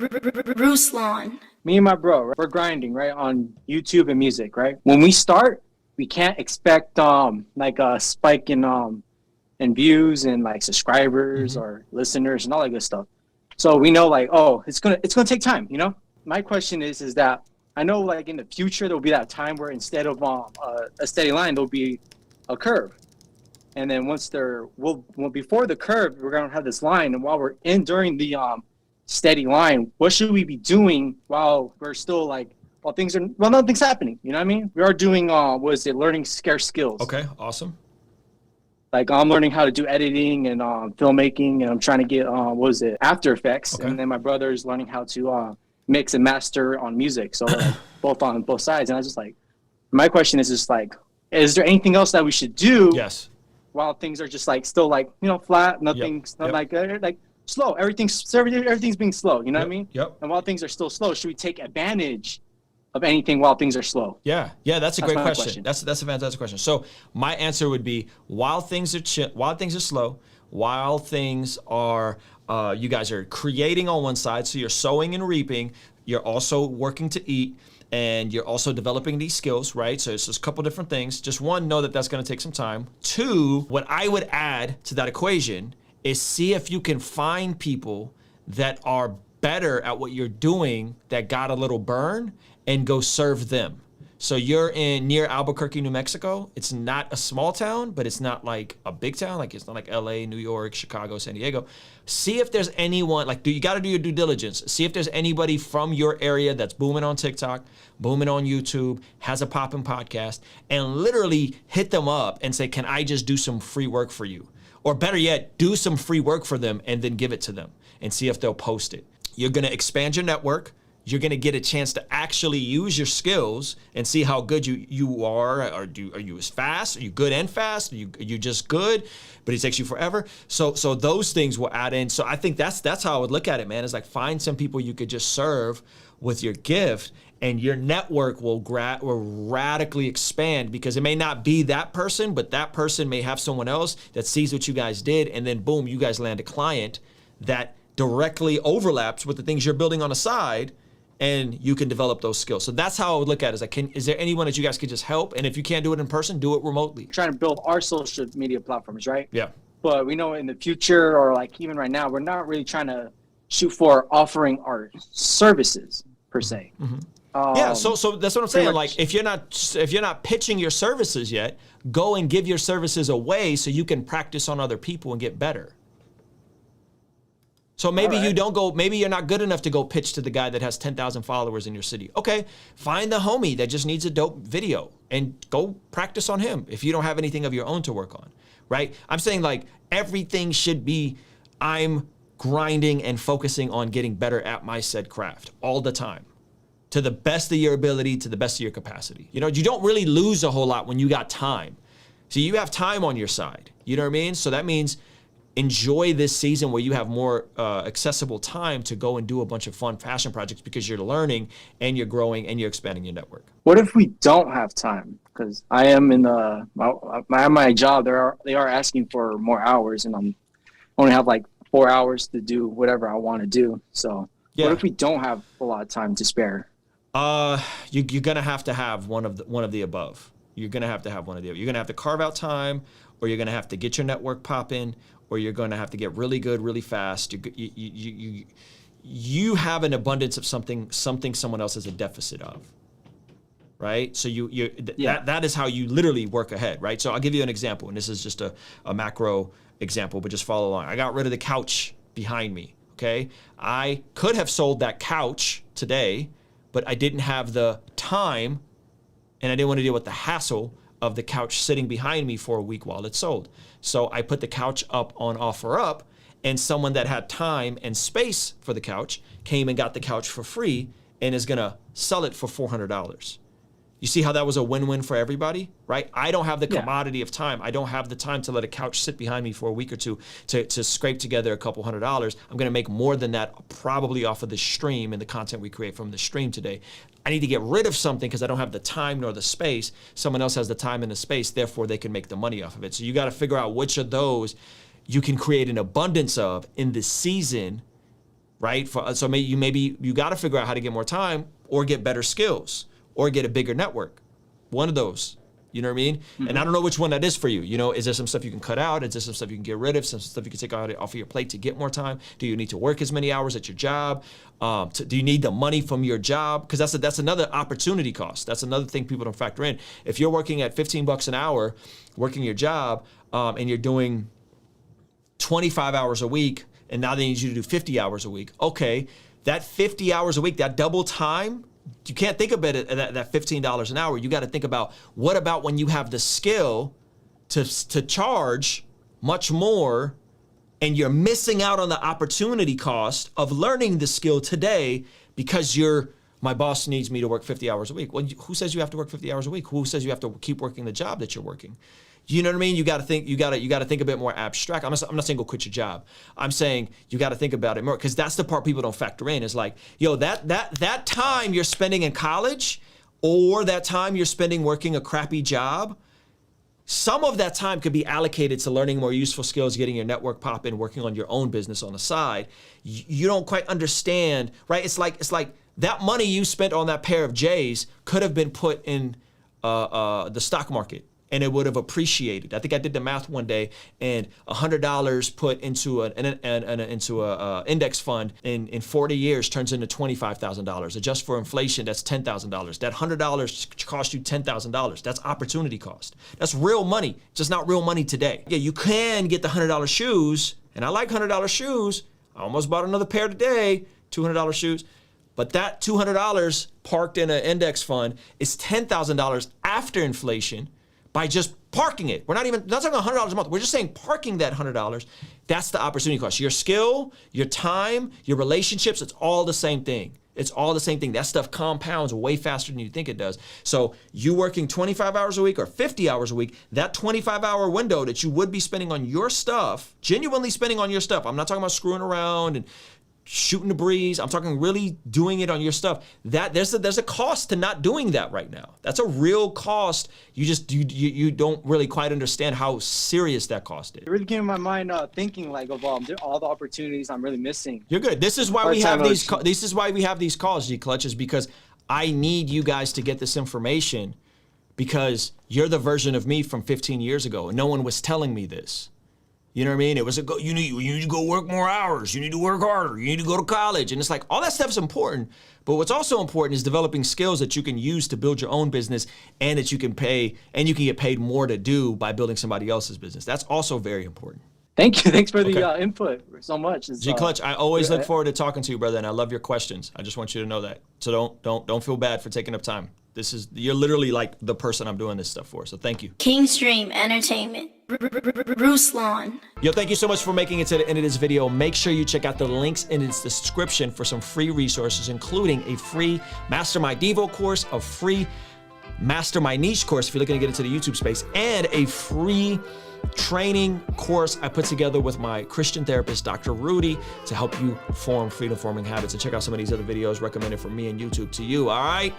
Ruslan. Me and my bro, we're grinding, right, on YouTube and music, right? When we start, we can't expect like a spike in views and like subscribers or listeners and all that good stuff. So we know like, oh, it's gonna take time, you know? My question is that I know like in the future there'll be that time where instead of a steady line, there'll be a curve. And then before the curve, we're gonna have this line, and while we're during the steady line, what should we be doing while we're still like nothing's happening, you know what I mean? We are doing learning scarce skills. Okay, awesome. Like I'm learning how to do editing and filmmaking, and I'm trying to get After Effects, okay. And then my brother's learning how to mix and master on music, so like, both on both sides. And I was just like, my question is just like, is there anything else that we should do? Yes. While things are just like still like, you know, flat, nothing's not like slow. Everything's being slow, you know what I mean? Yep. And while things are still slow, should we take advantage of anything while things are slow? Yeah, that's a great question. That's a fantastic question. So my answer would be while things are slow, while things are you guys are creating on one side, so you're sowing and reaping, you're also working to eat, and you're also developing these skills, right? So it's just a couple different things. Just one, know that that's gonna take some time. Two, what I would add to that equation is see if you can find people that are better at what you're doing that got a little burn and go serve them. So you're near Albuquerque, New Mexico. It's not a small town, but it's not like a big town. Like it's not like LA, New York, Chicago, San Diego. See if there's anyone, like you gotta do your due diligence. See if there's anybody from your area that's booming on TikTok, booming on YouTube, has a poppin' podcast, and literally hit them up and say, can I just do some free work for you? Or better yet, do some free work for them and then give it to them and see if they'll post it. You're gonna expand your network. You're gonna get a chance to actually use your skills and see how good you are. Are you as fast? Are you good and fast? Are you just good, but it takes you forever? So those things will add in. So I think that's how I would look at it, man. Is like find some people you could just serve with your gift, and your network will radically expand, because it may not be that person, but that person may have someone else that sees what you guys did, and then boom, you guys land a client that directly overlaps with the things you're building on the side, and you can develop those skills. So that's how I would look at it. Is like, is there anyone that you guys could just help? And if you can't do it in person, do it remotely. We're trying to build our social media platforms, right? Yeah. But we know in the future, or like even right now, we're not really trying to shoot for offering our services per se. Yeah, so that's what I'm saying. Like if you're not pitching your services yet, go and give your services away so you can practice on other people and get better. So maybe maybe you're not good enough to go pitch to the guy that has 10,000 followers in your city. Okay, find the homie that just needs a dope video and go practice on him if you don't have anything of your own to work on, right? I'm saying like everything should be, I'm grinding and focusing on getting better at my said craft all the time, to the best of your ability, to the best of your capacity. You know, you don't really lose a whole lot when you got time. So you have time on your side, you know what I mean? So that means enjoy this season where you have more accessible time to go and do a bunch of fun fashion projects, because you're learning and you're growing and you're expanding your network. What if we don't have time? Because I am in my job, they are asking for more hours, and I'm only have like 4 hours to do whatever I want to do. So what if we don't have a lot of time to spare? You're gonna have to have one of the above. You're gonna have to have one of the above. You're gonna have to carve out time, or you're gonna have to get your network popping, or you're gonna have to get really good, really fast. You have an abundance of something someone else has a deficit of, right? So that is how you literally work ahead, right? So I'll give you an example, and this is just a macro example, but just follow along. I got rid of the couch behind me, okay? I could have sold that couch today, but I didn't have the time, and I didn't want to deal with the hassle of the couch sitting behind me for a week while it sold. So I put the couch up on OfferUp, and someone that had time and space for the couch came and got the couch for free and is gonna sell it for $400. You see how that was a win-win for everybody, right? I don't have the commodity of time. I don't have the time to let a couch sit behind me for a week or two to scrape together a couple $100. I'm gonna make more than that probably off of the stream and the content we create from the stream today. I need to get rid of something because I don't have the time nor the space. Someone else has the time and the space, therefore they can make the money off of it. So you gotta figure out which of those you can create an abundance of in this season right? So maybe you got to figure out how to get more time or get better skills or get a bigger network. One of those. You know what I mean? Mm-hmm. And I don't know which one that is for you. You know, is there some stuff you can cut out? Is there some stuff you can get rid of? Some stuff you can take out off of your plate to get more time? Do you need to work as many hours at your job? Do you need the money from your job? Because that's another opportunity cost. That's another thing people don't factor in. If you're working at $15 an hour, working your job, and you're doing 25 hours a week, and now they need you to do 50 hours a week. Okay, that 50 hours a week, that double time, you can't think of it at that $15 an hour. You got to think about, what about when you have the skill to charge much more and you're missing out on the opportunity cost of learning the skill today because my boss needs me to work 50 hours a week. Well, who says you have to work 50 hours a week? Who says you have to keep working the job that you're working? You know what I mean? You got to think a bit more abstract. I'm not saying go quit your job. I'm saying you got to think about it more, because that's the part people don't factor in. Is like, yo, that time you're spending in college or that time you're spending working a crappy job, some of that time could be allocated to learning more useful skills, getting your network popping, working on your own business on the side. You don't quite understand, right? It's like that money you spent on that pair of J's could have been put in the stock market, and it would have appreciated. I think I did the math one day, and $100 put into an index fund in 40 years turns into $25,000. Adjust for inflation, that's $10,000. That $100 cost you $10,000. That's opportunity cost. That's real money, just not real money today. Yeah, you can get the $100 shoes, and I like $100 shoes. I almost bought another pair today, $200 shoes. But that $200 parked in an index fund is $10,000 after inflation, by just parking it. We're not talking $100 a month. We're just saying parking that $100. That's the opportunity cost. Your skill, your time, your relationships, it's all the same thing. It's all the same thing. That stuff compounds way faster than you think it does. So you working 25 hours a week or 50 hours a week, that 25-hour window that you would be spending on your stuff, genuinely spending on your stuff. I'm not talking about screwing around and shooting the breeze. I'm talking really doing it on your stuff. That there's a cost to not doing that right now. That's a real cost. You don't really quite understand how serious that cost is. It really came in my mind thinking like of all the opportunities I'm really missing. You're good. This is why we have these. This is why we have these calls, G Clutch, is because I need you guys to get this information, because you're the version of me from 15 years ago, and no one was telling me this. You know what I mean? It was you need to go work more hours. You need to work harder. You need to go to college. And it's like, all that stuff is important. But what's also important is developing skills that you can use to build your own business, and that you can get paid more to do by building somebody else's business. That's also very important. Thank you. Thanks for the input so much. G Clutch, I always look forward to talking to you, brother, and I love your questions. I just want you to know that. So don't feel bad for taking up time. You're literally like the person I'm doing this stuff for. So thank you. Kingstream Entertainment. Ruslan. Yo, thank you so much for making it to the end of this video. Make sure you check out the links in its description for some free resources, including a free Master My Devo course, a free Master My Niche course if you're looking to get into the YouTube space, and a free training course I put together with my Christian therapist, Dr. Rudy, to help you form freedom-forming habits. And check out some of these other videos recommended from me and YouTube to you, all right?